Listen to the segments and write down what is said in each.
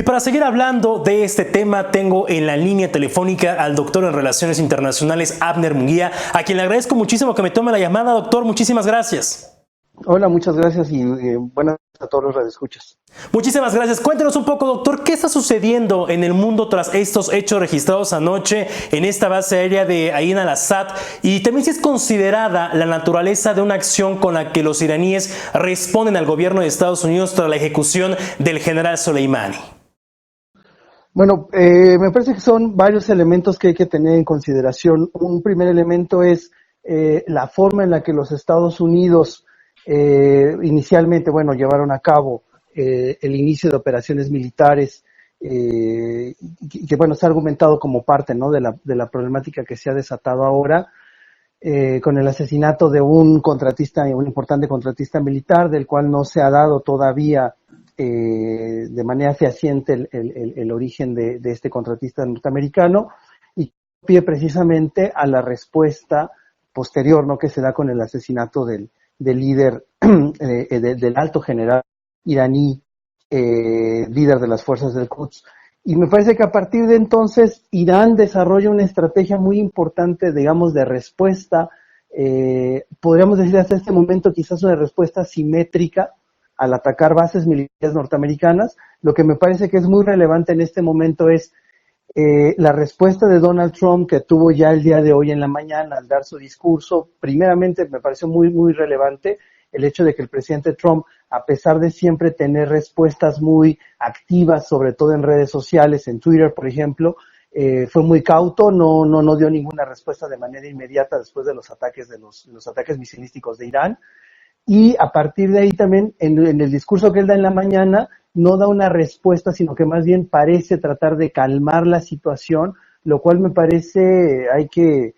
para seguir hablando de este tema, tengo en la línea telefónica al doctor en Relaciones Internacionales, Abner Munguía, a quien le agradezco muchísimo que me tome la llamada. Doctor, muchísimas gracias. Hola, muchas gracias y buenas a todos los radioescuchas. Muchísimas gracias. Cuéntenos un poco, doctor, ¿qué está sucediendo en el mundo tras estos hechos registrados anoche en esta base aérea de Ain al-Assad? Y también si es considerada la naturaleza de una acción con la que los iraníes responden al gobierno de Estados Unidos tras la ejecución del general Soleimani. Bueno, me parece que son varios elementos que hay que tener en consideración. Un primer elemento es la forma en la que los Estados Unidos inicialmente, llevaron a cabo el inicio de operaciones militares, que se ha argumentado como parte, ¿no?, de la problemática que se ha desatado ahora, con el asesinato de un importante contratista militar, del cual no se ha dado todavía de manera fehaciente el origen de este contratista norteamericano, y pide precisamente a la respuesta posterior, ¿no?, que se da con el asesinato del líder, del alto general iraní, líder de las fuerzas del Quds. Y me parece que a partir de entonces Irán desarrolla una estrategia muy importante, digamos, de respuesta, podríamos decir hasta este momento quizás una respuesta simétrica al atacar bases militares norteamericanas. Lo que me parece que es muy relevante en este momento es la respuesta de Donald Trump, que tuvo ya el día de hoy en la mañana al dar su discurso. Primeramente me pareció muy, muy relevante el hecho de que el presidente Trump, a pesar de siempre tener respuestas muy activas, sobre todo en redes sociales, en Twitter, por ejemplo, fue muy cauto, no dio ninguna respuesta de manera inmediata después de los ataques misilísticos de Irán. Y a partir de ahí también, en el discurso que él da en la mañana, no da una respuesta, sino que más bien parece tratar de calmar la situación, lo cual me parece hay que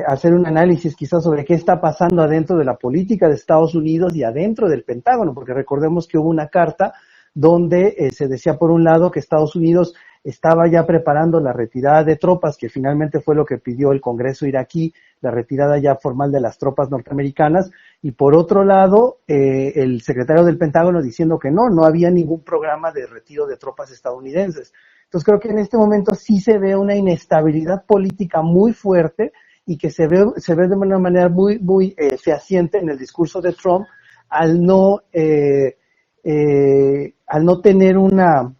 hacer un análisis quizás sobre qué está pasando adentro de la política de Estados Unidos y adentro del Pentágono, porque recordemos que hubo una carta donde se decía por un lado que Estados Unidos estaba ya preparando la retirada de tropas, que finalmente fue lo que pidió el Congreso iraquí, la retirada ya formal de las tropas norteamericanas, y por otro lado, el secretario del Pentágono diciendo que no había ningún programa de retiro de tropas estadounidenses. Entonces creo que en este momento sí se ve una inestabilidad política muy fuerte y que se ve de una manera muy, muy fehaciente en el discurso de Trump al no tener una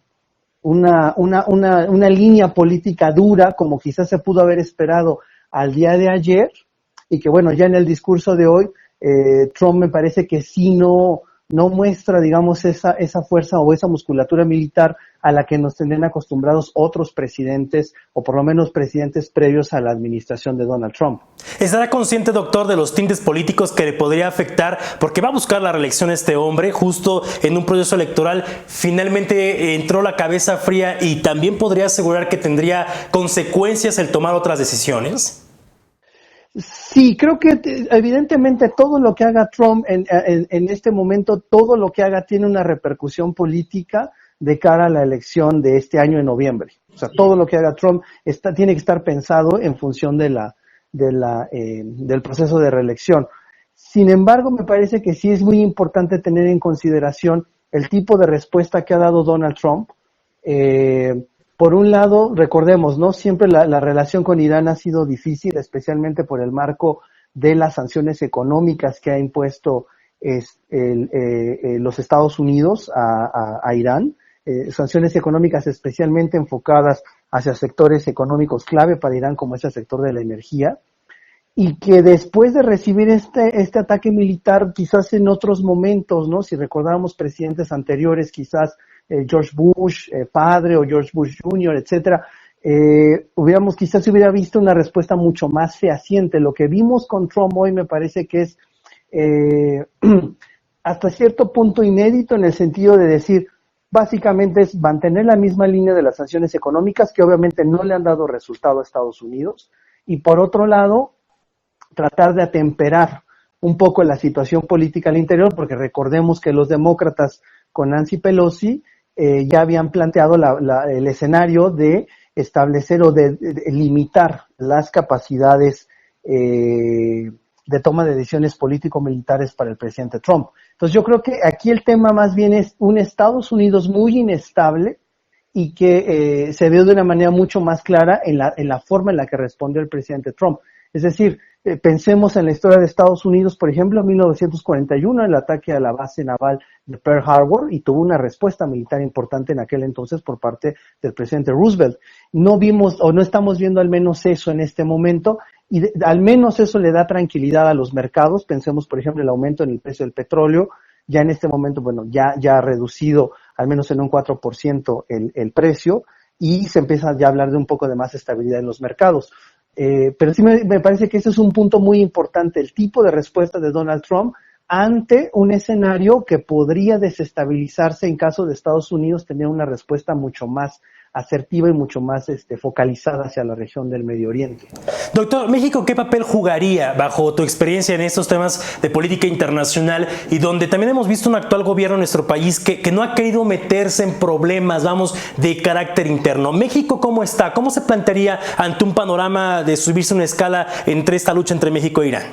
línea política dura como quizás se pudo haber esperado al día de ayer, y que ya en el discurso de hoy Trump me parece que sí no muestra, digamos, esa fuerza o esa musculatura militar a la que nos tendrían acostumbrados otros presidentes, o por lo menos presidentes previos a la administración de Donald Trump. ¿Estará consciente, doctor, de los tintes políticos que le podría afectar? Porque va a buscar la reelección este hombre, justo en un proceso electoral. Finalmente entró la cabeza fría y también podría asegurar que tendría consecuencias el tomar otras decisiones. Sí, creo que evidentemente todo lo que haga Trump en este momento, todo lo que haga tiene una repercusión política de cara a la elección de este año en noviembre. O sea, todo lo que haga Trump tiene que estar pensado en función del proceso de reelección. Sin embargo, me parece que sí es muy importante tener en consideración el tipo de respuesta que ha dado Donald Trump. Por un lado, recordemos, ¿no?, siempre la relación con Irán ha sido difícil, especialmente por el marco de las sanciones económicas que ha impuesto los Estados Unidos a Irán, sanciones económicas especialmente enfocadas hacia sectores económicos clave para Irán, como es el sector de la energía, y que después de recibir este ataque militar, quizás en otros momentos, ¿no?, si recordáramos presidentes anteriores, quizás George Bush padre o George Bush Jr., etcétera, quizás se hubiera visto una respuesta mucho más fehaciente. Lo que vimos con Trump hoy me parece que es hasta cierto punto inédito, en el sentido de decir, básicamente es mantener la misma línea de las sanciones económicas, que obviamente no le han dado resultado a Estados Unidos, y por otro lado, tratar de atemperar un poco la situación política al interior, porque recordemos que los demócratas con Nancy Pelosi ya habían planteado el escenario de establecer o de limitar las capacidades de toma de decisiones político-militares para el presidente Trump. Entonces yo creo que aquí el tema más bien es un Estados Unidos muy inestable y que se vio de una manera mucho más clara en la forma en la que respondió el presidente Trump. Es decir, pensemos en la historia de Estados Unidos, por ejemplo, en 1941, el ataque a la base naval de Pearl Harbor, y tuvo una respuesta militar importante en aquel entonces por parte del presidente Roosevelt. No vimos, o no estamos viendo al menos eso en este momento, y al menos eso le da tranquilidad a los mercados. Pensemos, por ejemplo, el aumento en el precio del petróleo. Ya en este momento, bueno, ya ha reducido al menos en un 4% el precio, y se empieza ya a hablar de un poco de más estabilidad en los mercados. Pero sí me parece que ese es un punto muy importante, el tipo de respuesta de Donald Trump ante un escenario que podría desestabilizarse en caso de Estados Unidos tener una respuesta mucho más asertiva y mucho más focalizada hacia la región del Medio Oriente. Doctor, ¿México qué papel jugaría bajo tu experiencia en estos temas de política internacional y donde también hemos visto un actual gobierno en nuestro país que no ha querido meterse en problemas, vamos, de carácter interno? ¿México cómo está? ¿Cómo se plantearía ante un panorama de subirse una escala entre esta lucha entre México e Irán?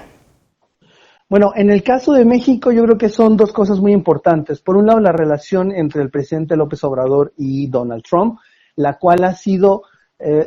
Bueno, en el caso de México yo creo que son dos cosas muy importantes. Por un lado, la relación entre el presidente López Obrador y Donald Trump, la cual ha sido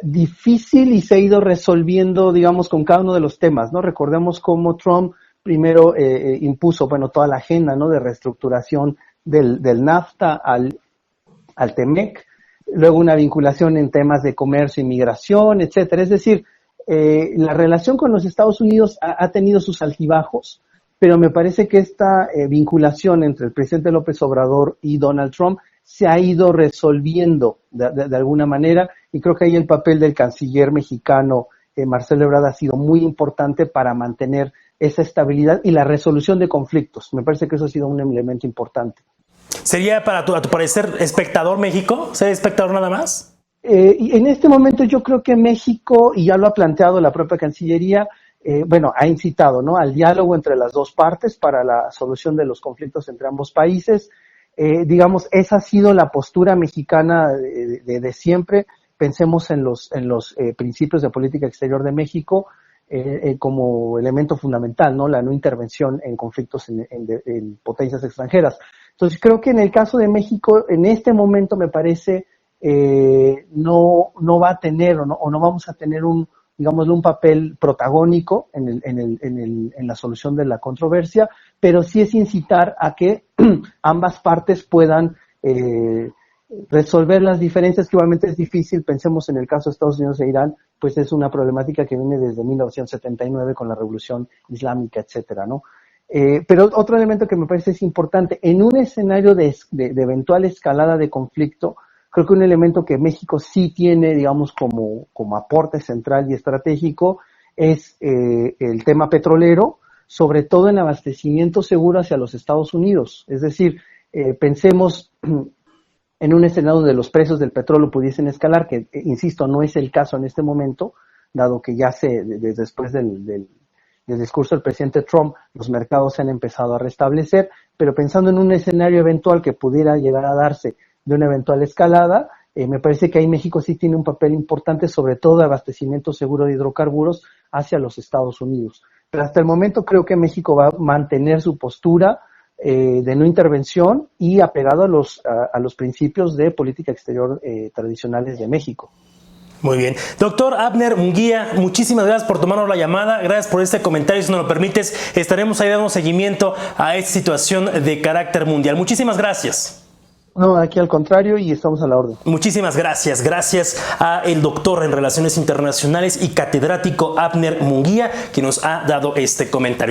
difícil y se ha ido resolviendo, digamos, con cada uno de los temas, ¿no? Recordemos cómo Trump primero impuso, bueno, toda la agenda, ¿no?, de reestructuración del NAFTA al TEMEC, luego una vinculación en temas de comercio, inmigración, etcétera. Es decir, la relación con los Estados Unidos ha tenido sus altibajos, pero me parece que esta vinculación entre el presidente López Obrador y Donald Trump se ha ido resolviendo de alguna manera, y creo que ahí el papel del canciller mexicano Marcelo Ebrard ha sido muy importante para mantener esa estabilidad y la resolución de conflictos. Me parece que eso ha sido un elemento importante. ¿Sería, a tu parecer, espectador México? ¿Sería espectador nada más? Y en este momento yo creo que México, y ya lo ha planteado la propia Cancillería, ha incitado, ¿no?, al diálogo entre las dos partes para la solución de los conflictos entre ambos países. Digamos, esa ha sido la postura mexicana de siempre. Pensemos en los principios de política exterior de México como elemento fundamental, ¿no?, la no intervención en conflictos en potencias extranjeras. Entonces creo que en el caso de México, en este momento me parece no va a tener o no vamos a tener un papel protagónico en la solución de la controversia, pero sí es incitar a que ambas partes puedan resolver las diferencias, que igualmente es difícil. Pensemos en el caso de Estados Unidos e Irán, pues es una problemática que viene desde 1979 con la Revolución Islámica, etcétera, ¿no? Pero otro elemento que me parece es importante, en un escenario de eventual escalada de conflicto, creo que un elemento que México sí tiene, digamos, como aporte central y estratégico es el tema petrolero, sobre todo en abastecimiento seguro hacia los Estados Unidos. Es decir, pensemos en un escenario donde los precios del petróleo pudiesen escalar, que, insisto, no es el caso en este momento, dado que ya después del discurso del presidente Trump, los mercados se han empezado a restablecer, pero pensando en un escenario eventual que pudiera llegar a darse de una eventual escalada, me parece que ahí México sí tiene un papel importante, sobre todo de abastecimiento seguro de hidrocarburos hacia los Estados Unidos. Pero hasta el momento creo que México va a mantener su postura de no intervención y apegado a los principios de política exterior tradicionales de México. Muy bien. Doctor Abner Munguía, muchísimas gracias por tomarnos la llamada, gracias por este comentario. Si nos lo permites, estaremos ahí dando seguimiento a esta situación de carácter mundial. Muchísimas gracias. No, aquí al contrario, y estamos a la orden. Muchísimas gracias. Gracias a el doctor en Relaciones Internacionales y catedrático Abner Munguía, que nos ha dado este comentario.